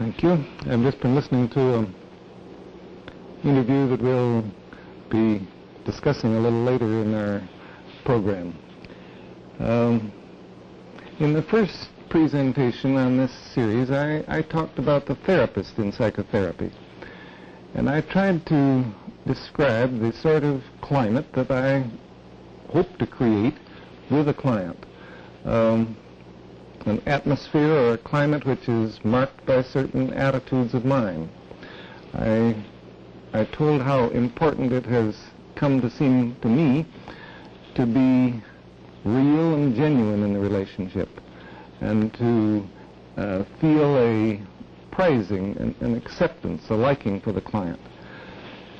Thank you. I've just been listening to an interview that we'll be discussing a little later in our program. In the first presentation on this series, I talked about the therapist in psychotherapy. And I tried to describe the sort of climate that I hope to create with a client. An atmosphere or a climate which is marked by certain attitudes of mind. I told how important it has come to seem to me to be real and genuine in the relationship, and to feel a prizing, an acceptance, a liking for the client,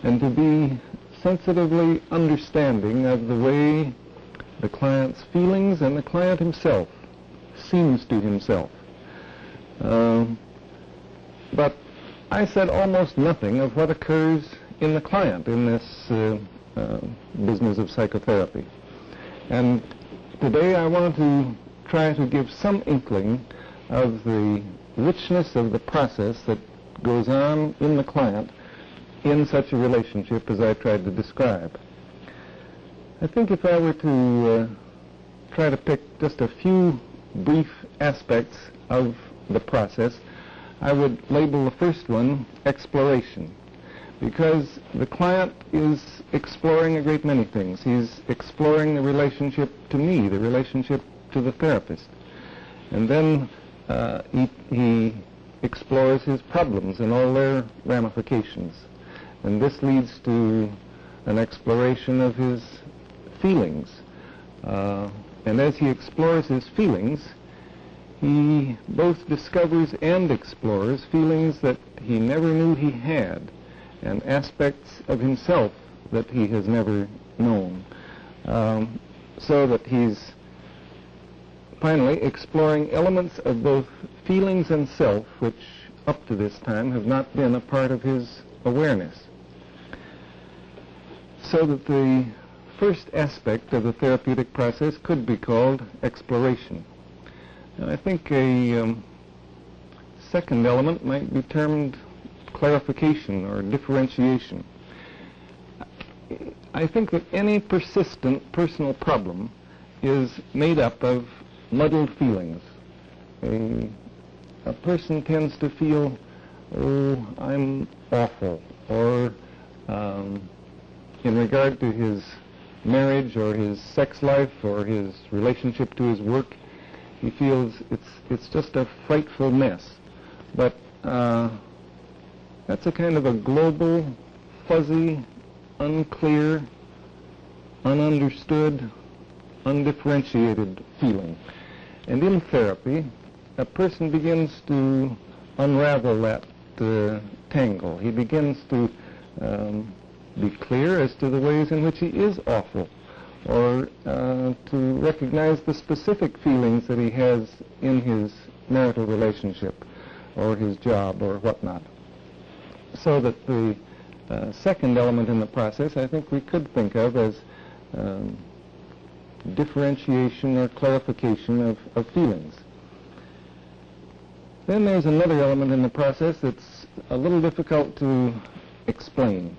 and to be sensitively understanding of the way the client's feelings and the client himself seems to himself. But I said almost nothing of what occurs in the client in this business of psychotherapy. And today I want to try to give some inkling of the richness of the process that goes on in the client in such a relationship as I tried to describe. I think if I were to try to pick just a few brief aspects of the process, I would label the first one exploration, because the client is exploring a great many things. He's exploring the relationship to me, the relationship to the therapist. And then he explores his problems and all their ramifications. And this leads to an exploration of his feelings. And as he explores his feelings, he both discovers and explores feelings that he never knew he had, and aspects of himself that he has never known. So that he's finally exploring elements of both feelings and self which up to this time have not been a part of his awareness. So that the first aspect of the therapeutic process could be called exploration. And I think a second element might be termed clarification or differentiation. I think that any persistent personal problem is made up of muddled feelings. A person tends to feel, oh, I'm awful, or in regard to his marriage or his sex life or his relationship to his work, he feels it's just a frightful mess. But that's a kind of a global, fuzzy, unclear, ununderstood, undifferentiated feeling. And in therapy, a person begins to unravel that tangle. He begins to be clear as to the ways in which he is awful, or to recognize the specific feelings that he has in his marital relationship or his job or whatnot. So that the second element in the process I think we could think of as differentiation or clarification of feelings. Then there's another element in the process that's a little difficult to explain.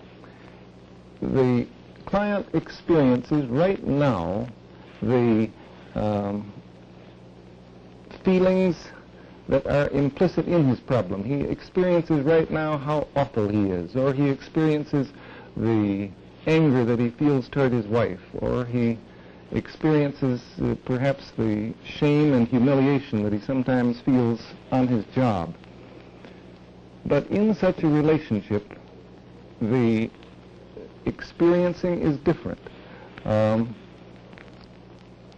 The client experiences right now the feelings that are implicit in his problem. He experiences right now how awful he is, or he experiences the anger that he feels toward his wife, or he experiences perhaps the shame and humiliation that he sometimes feels on his job. But in such a relationship, the experiencing is different.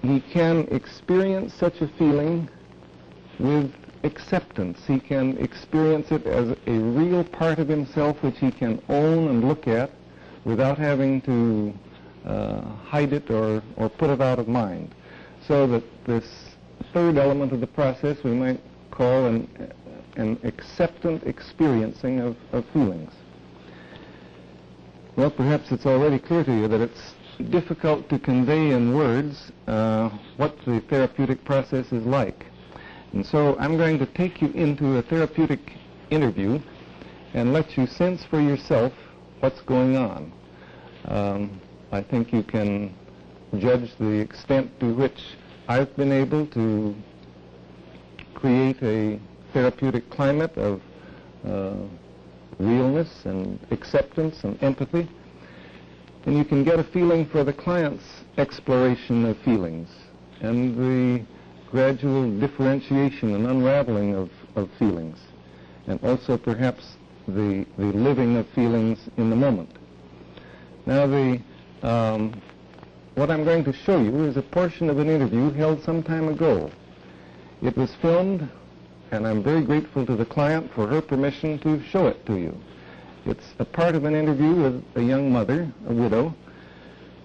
He can experience such a feeling with acceptance. He can experience it as a real part of himself which he can own and look at without having to hide it or put it out of mind. So that this third element of the process we might call an acceptant experiencing of feelings. Well, perhaps it's already clear to you that it's difficult to convey in words what the therapeutic process is like. And so I'm going to take you into a therapeutic interview and let you sense for yourself what's going on. I think you can judge the extent to which I've been able to create a therapeutic climate of realness and acceptance and empathy. And you can get a feeling for the client's exploration of feelings and the gradual differentiation and unraveling of feelings, and also perhaps the living of feelings in the moment. Now, what I'm going to show you is a portion of an interview held some time ago. It was filmed, and I'm very grateful to the client for her permission to show it to you. It's a part of an interview with a young mother, a widow,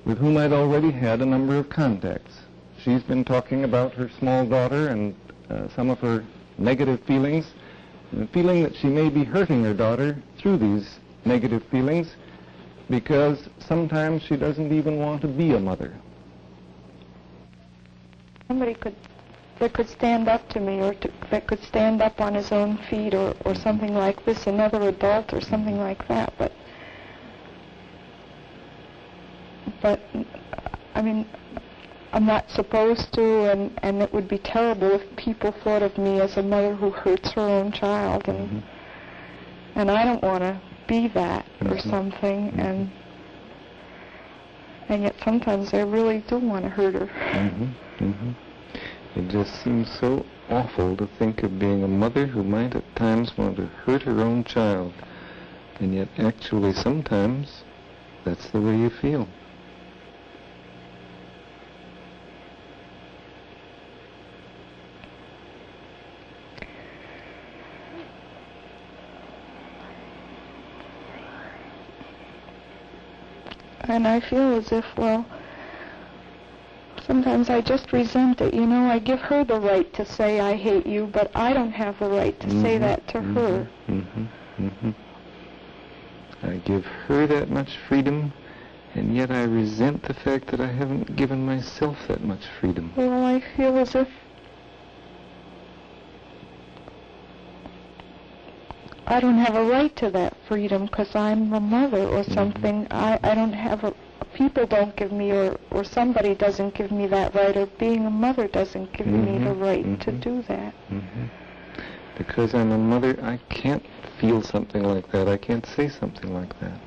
with whom I'd already had a number of contacts. She's been talking about her small daughter and some of her negative feelings, and feeling that she may be hurting her daughter through these negative feelings because sometimes she doesn't even want to be a mother. Somebody that could stand up to me, or that could stand up on his own feet, or something like this, another adult or something like that. But I mean, I'm not supposed to, and it would be terrible if people thought of me as a mother who hurts her own child, and I don't want to be that or something, and yet sometimes I really do want to hurt her. It just seems so awful to think of being a mother who might at times want to hurt her own child, and yet actually sometimes that's the way you feel. And I feel as if, well, sometimes I just resent it. You know, I give her the right to say I hate you, but I don't have the right to say that to her. I give her that much freedom, and yet I resent the fact that I haven't given myself that much freedom. Well, I feel as if I don't have a right to that freedom because I'm a mother or something. I don't have people don't give me, or somebody doesn't give me that right, or being a mother doesn't give me the right to do that. Because I'm a mother, I can't feel something like that. I can't say something like that.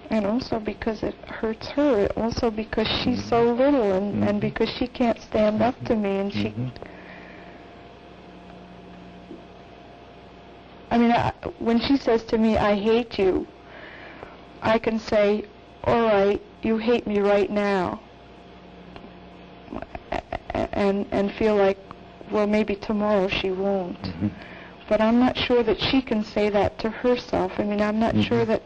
And also because it hurts her, also because she's so little, and because she can't stand up to me, and she... I mean, when she says to me, I hate you, I can say, all right, you hate me right now. And feel like, well, maybe tomorrow she won't. But I'm not sure that she can say that to herself. I mean, I'm not sure that...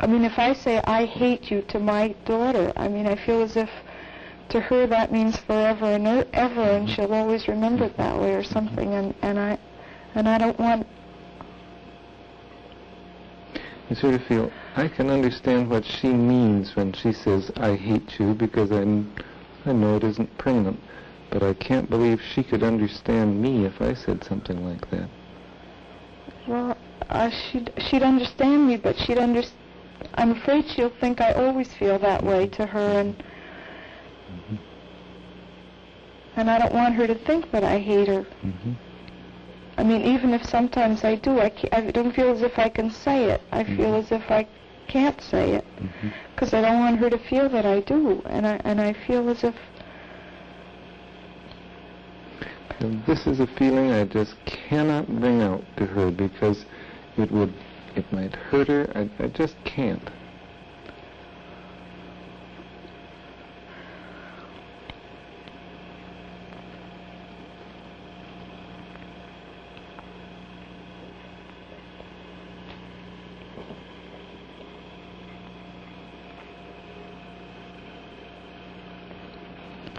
I mean, if I say, I hate you to my daughter, I mean, I feel as if to her that means forever and ever, and she'll always remember it that way or something, and I don't want... You sort of feel, I can understand what she means when she says, I hate you, because I know it isn't permanent, but I can't believe she could understand me if I said something like that. Well, she'd understand me, but I'm afraid she'll think I always feel that way to her, and I don't want her to think that I hate her. I mean, even if sometimes I do, I don't feel as if I can say it. I feel as if I can't say it, because I don't want her to feel that I do, and I feel as if... And this is a feeling I just cannot bring out to her, because it might hurt her. I just can't.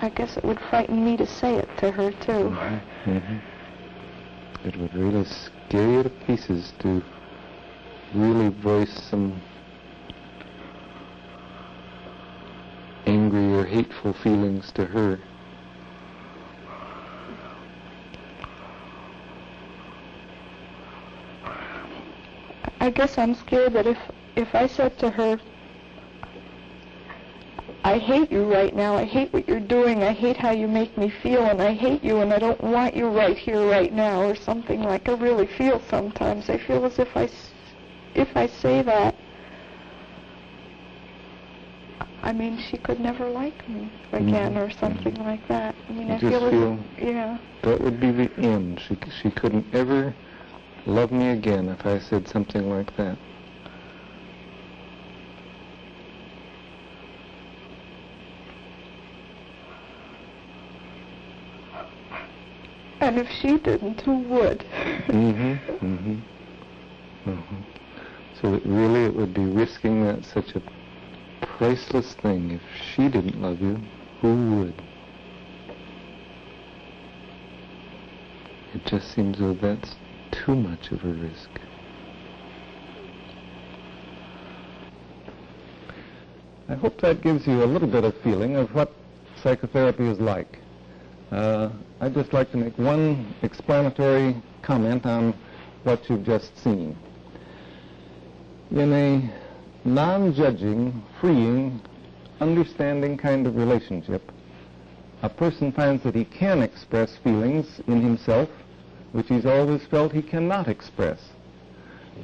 I guess it would frighten me to say it to her, too. It would really scare you to pieces to really voice some angry or hateful feelings to her. I guess I'm scared that if I said to her, I hate you right now, I hate what you're doing, I hate how you make me feel, and I hate you, and I don't want you right here, right now, or something like I really feel sometimes. I feel as if I say that, I mean, she could never like me again, or something like that. I mean, I feel yeah. That would be the end. She couldn't ever love me again if I said something like that. And if she didn't, who would? So really it would be risking that such a priceless thing. If she didn't love you, who would? It just seems as though that's too much of a risk. I hope that gives you a little bit of feeling of what psychotherapy is like. I'd just like to make one explanatory comment on what you've just seen. In a non-judging, freeing, understanding kind of relationship, a person finds that he can express feelings in himself which he's always felt he cannot express.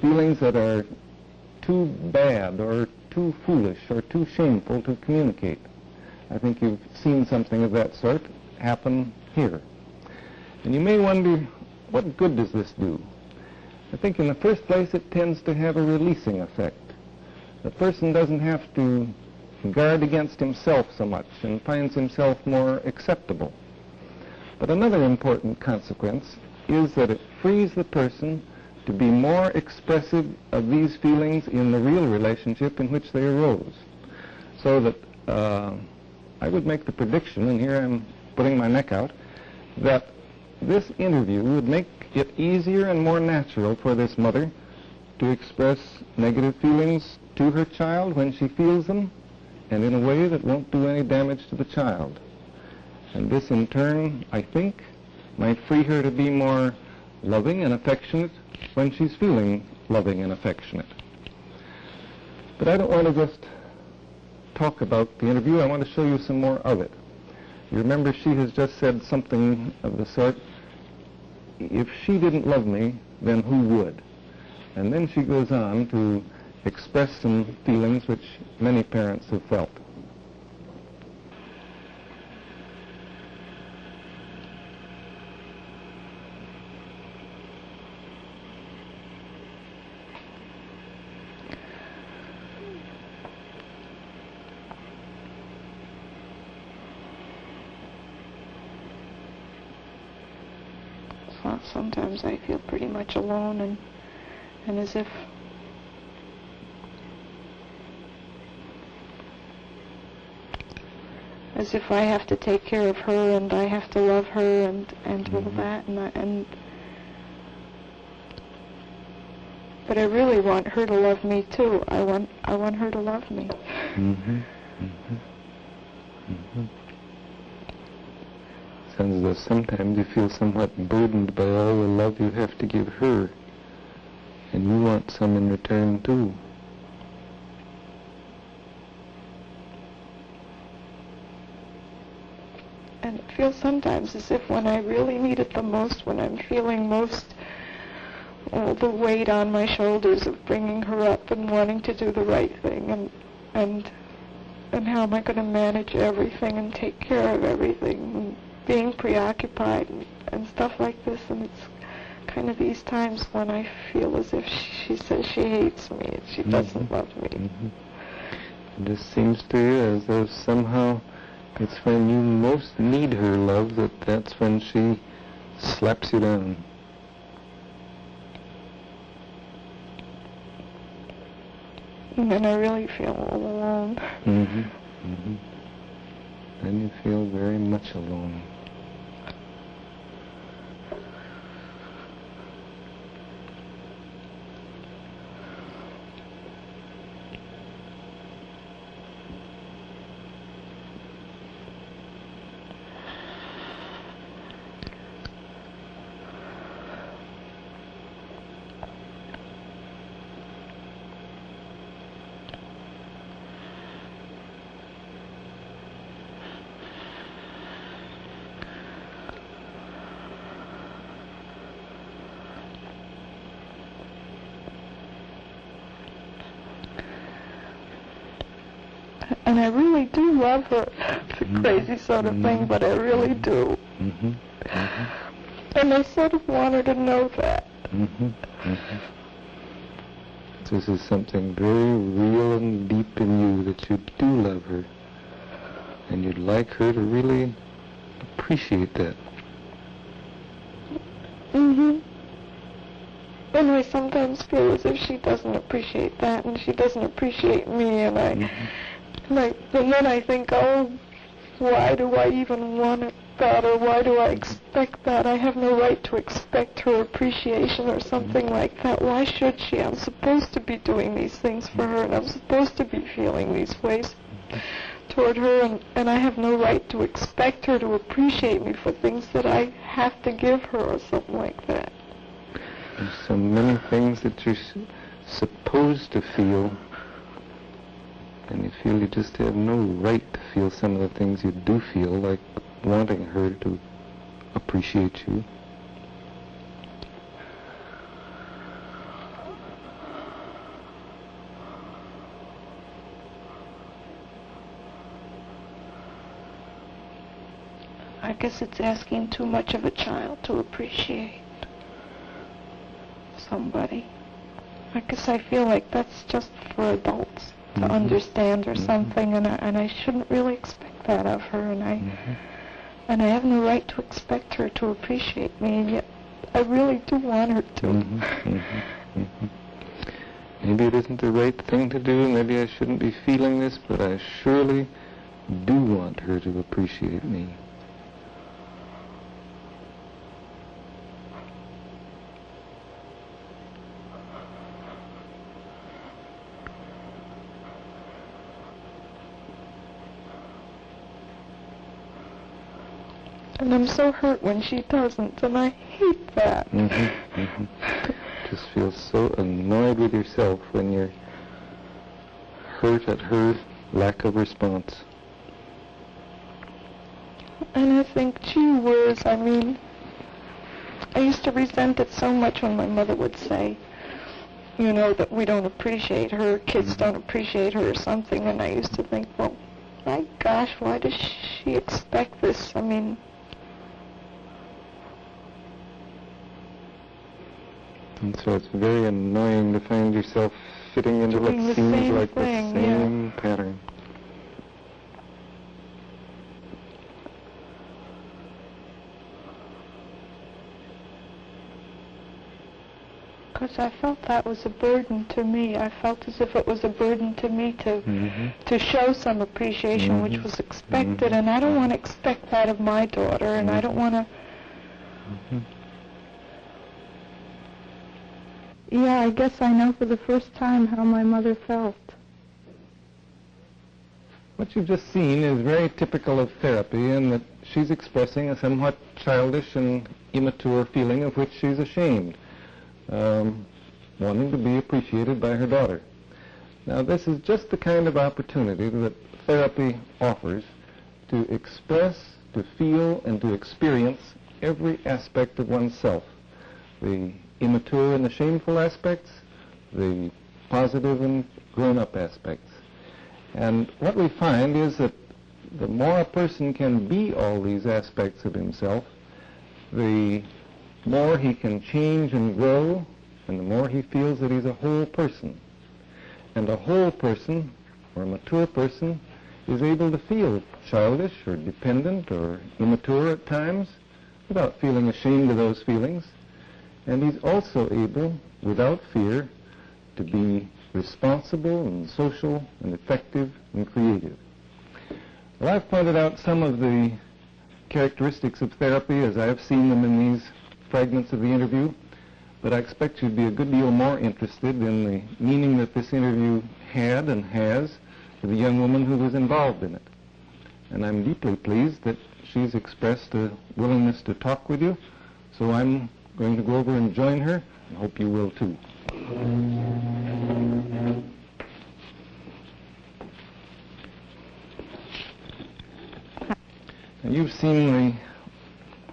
Feelings that are too bad or too foolish or too shameful to communicate. I think you've seen something of that sort happen here. And you may wonder, what good does this do? I think in the first place it tends to have a releasing effect. The person doesn't have to guard against himself so much and finds himself more acceptable. But another important consequence is that it frees the person to be more expressive of these feelings in the real relationship in which they arose. So that I would make the prediction, and here I'm putting my neck out, that this interview would make it easier and more natural for this mother to express negative feelings to her child when she feels them, and in a way that won't do any damage to the child. And this in turn, I think, might free her to be more loving and affectionate when she's feeling loving and affectionate. But I don't want to just talk about the interview. I want to show you some more of it. You remember she has just said something of the sort, if she didn't love me, then who would? And then she goes on to express some feelings which many parents have felt. Sometimes I feel pretty much alone and as if I have to take care of her and I have to love her and all that but I really want her to love me too. I want her to love me. Sounds as though sometimes you feel somewhat burdened by all the love you have to give her, and you want some in return too. And it feels sometimes as if when I really need it the most, when I'm feeling most all the weight on my shoulders of bringing her up and wanting to do the right thing and how am I going to manage everything and take care of everything, and being preoccupied and stuff like this, and it's kind of these times when I feel as if she says she hates me and she doesn't love me. It just seems to you as though somehow it's when you most need her love that's when she slaps you down. And then I really feel all alone. Then you feel very much alone. And I really do love her. It's a crazy sort of thing, but I really do. And I sort of want her to know that. This is something very real and deep in you, that you do love her. And you'd like her to really appreciate that. And I sometimes feel as if she doesn't appreciate that, and she doesn't appreciate me, and and then I think, oh, why do I even want that, or why do I expect that? I have no right to expect her appreciation or something like that. Why should she? I'm supposed to be doing these things for her, and I'm supposed to be feeling these ways toward her, and I have no right to expect her to appreciate me for things that I have to give her or something like that. There's so many things that you're supposed to feel, and you feel you just have no right to feel some of the things you do feel, like wanting her to appreciate you. I guess it's asking too much of a child to appreciate somebody. I guess I feel like that's just for adults to understand or something, and I shouldn't really expect that of her, and I have no right to expect her to appreciate me, and yet I really do want her to. Maybe it isn't the right thing to do, maybe I shouldn't be feeling this, but I surely do want her to appreciate me. And I'm so hurt when she doesn't, and I hate that. Just feel so annoyed with yourself when you're hurt at her lack of response. And I think, gee whiz, I mean, I used to resent it so much when my mother would say, you know, that we don't appreciate her, kids don't appreciate her or something, and I used to think, well, my gosh, why does she expect this? I mean, and so it's very annoying to find yourself fitting into what seems like the same pattern. Because I felt that was a burden to me. I felt as if it was a burden to me to show some appreciation, which was expected, and I don't want to expect that of my daughter, and I don't want to... Yeah, I guess I know for the first time how my mother felt. What you've just seen is very typical of therapy, in that she's expressing a somewhat childish and immature feeling of which she's ashamed, wanting to be appreciated by her daughter. Now, this is just the kind of opportunity that therapy offers to express, to feel, and to experience every aspect of oneself. The immature and the shameful aspects, the positive and grown-up aspects. And what we find is that the more a person can be all these aspects of himself, the more he can change and grow, and the more he feels that he's a whole person. And a whole person, or a mature person, is able to feel childish or dependent or immature at times without feeling ashamed of those feelings. And he's also able, without fear, to be responsible and social and effective and creative. Well, I've pointed out some of the characteristics of therapy as I have seen them in these fragments of the interview, but I expect you'd be a good deal more interested in the meaning that this interview had and has for the young woman who was involved in it. And I'm deeply pleased that she's expressed a willingness to talk with you, so I'm going to go over and join her, and hope you will too. Now, you've seen the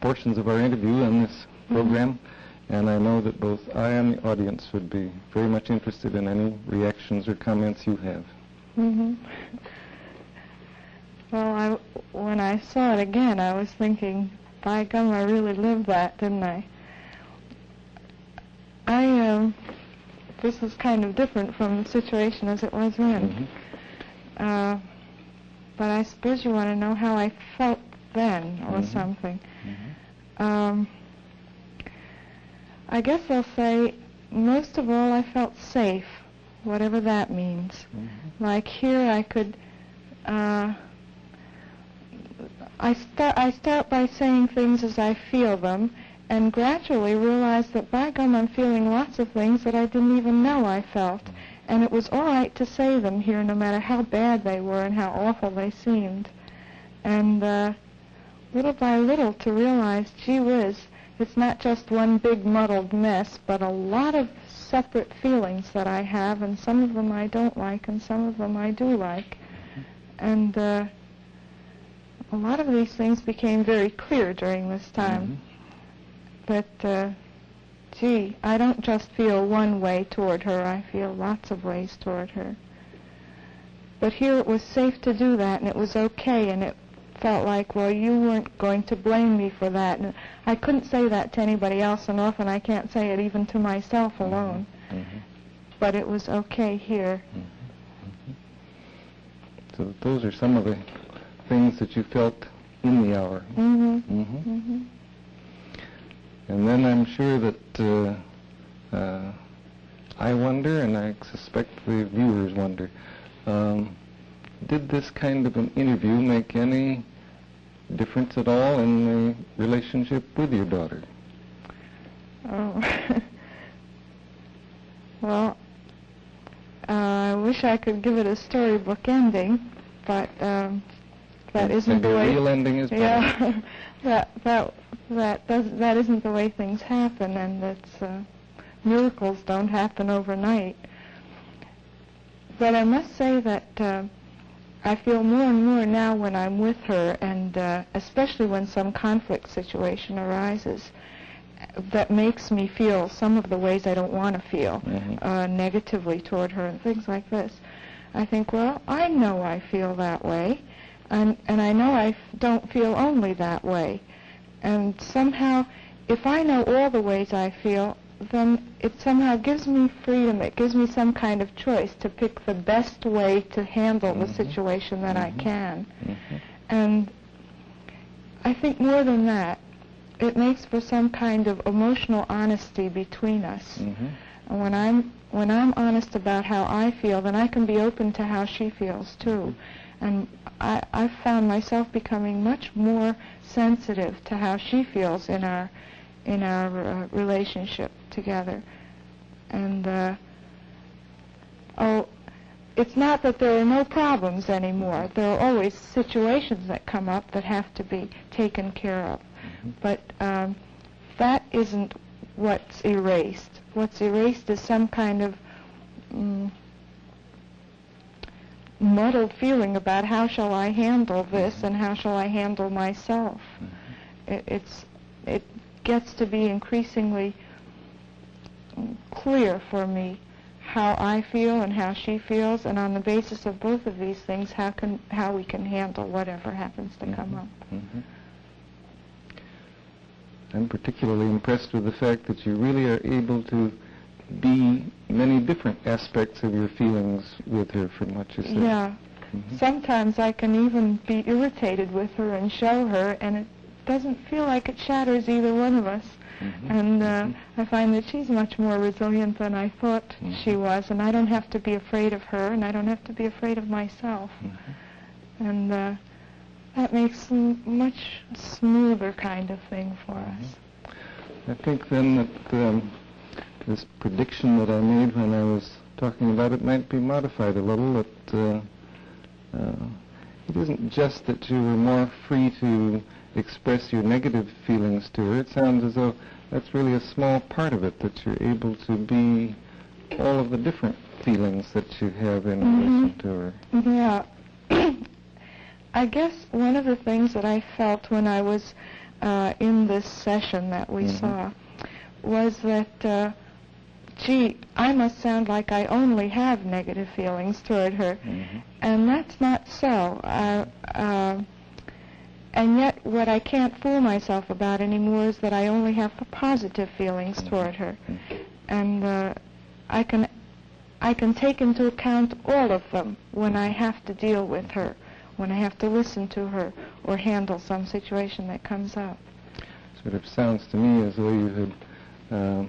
portions of our interview on this program, and I know that both I and the audience would be very much interested in any reactions or comments you have. Well, when I saw it again, I was thinking, by gum, I really lived that, didn't I? This is kind of different from the situation as it was then. But I suppose you want to know how I felt then, or something. I guess I'll say, most of all, I felt safe, whatever that means. Like here, I could, I start by saying things as I feel them, and gradually realize that, by gum, I'm feeling lots of things that I didn't even know I felt. And it was all right to say them here, no matter how bad they were and how awful they seemed. And little by little to realize, gee whiz, it's not just one big muddled mess, but a lot of separate feelings that I have, and some of them I don't like, and some of them I do like. And a lot of these things became very clear during this time. But, gee, I don't just feel one way toward her, I feel lots of ways toward her. But here it was safe to do that, and it was okay, and it felt like, well, you weren't going to blame me for that. And I couldn't say that to anybody else, and often I can't say it even to myself alone. But it was okay here. So those are some of the things that you felt in the hour. And then I'm sure that I wonder, and I suspect the viewers wonder, did this kind of an interview make any difference at all in the relationship with your daughter? Oh. Well, I wish I could give it a storybook ending, but that isn't the way. The real ending is better. Yeah, that isn't the way things happen, and it's miracles don't happen overnight. But I must say that I feel more and more now when I'm with her, and especially when some conflict situation arises, that makes me feel some of the ways I don't want to feel, negatively toward her and things like this. I think, well, I know I feel that way, and I know I don't feel only that way. And somehow, if I know all the ways I feel, then it somehow gives me freedom. It gives me some kind of choice to pick the best way to handle the situation that I can. And I think more than that, it makes for some kind of emotional honesty between us. And when I'm honest about how I feel, then I can be open to how she feels too. And I've found myself becoming much more sensitive to how she feels in our relationship together. And it's not that there are no problems anymore. There are always situations that come up that have to be taken care of. But that isn't what's erased. What's erased is some kind of muddled feeling about how shall I handle this and how shall I handle myself. It gets to be increasingly clear for me how I feel and how she feels, and on the basis of both of these things, how we can handle whatever happens to come up. I'm particularly impressed with the fact that you really are able to be many different aspects of your feelings with her from what you said. Yeah. Sometimes I can even be irritated with her and show her, and it doesn't feel like it shatters either one of us. And I find that she's much more resilient than I thought she was, and I don't have to be afraid of her, and I don't have to be afraid of myself. And that makes a much smoother kind of thing for us. I think then that this prediction that I made when I was talking about it might be modified a little, that it isn't just that you were more free to express your negative feelings to her. It sounds as though that's really a small part of it, that you're able to be all of the different feelings that you have in relation to her. Yeah. I guess one of the things that I felt when I was in this session that we saw was that, gee, I must sound like I only have negative feelings toward her. And that's not so. And yet what I can't fool myself about anymore is that I only have the positive feelings toward her. And I can take into account all of them when I have to deal with her, when I have to listen to her or handle some situation that comes up. Sort of sounds to me as though you had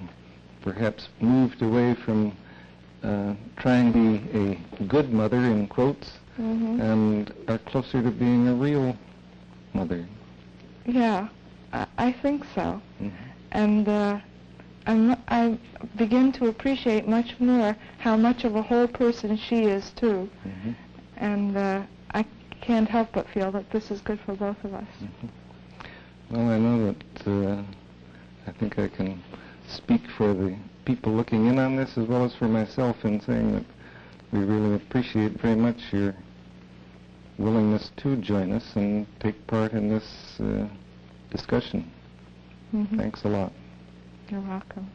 perhaps moved away from trying to be a good mother, in quotes, and are closer to being a real mother. Yeah, I think so. And I begin to appreciate much more how much of a whole person she is, too. And I can't help but feel that this is good for both of us. Well, I know that I think I can speak for the people looking in on this as well as for myself in saying that we really appreciate very much your willingness to join us and take part in this discussion. Thanks a lot. You're welcome.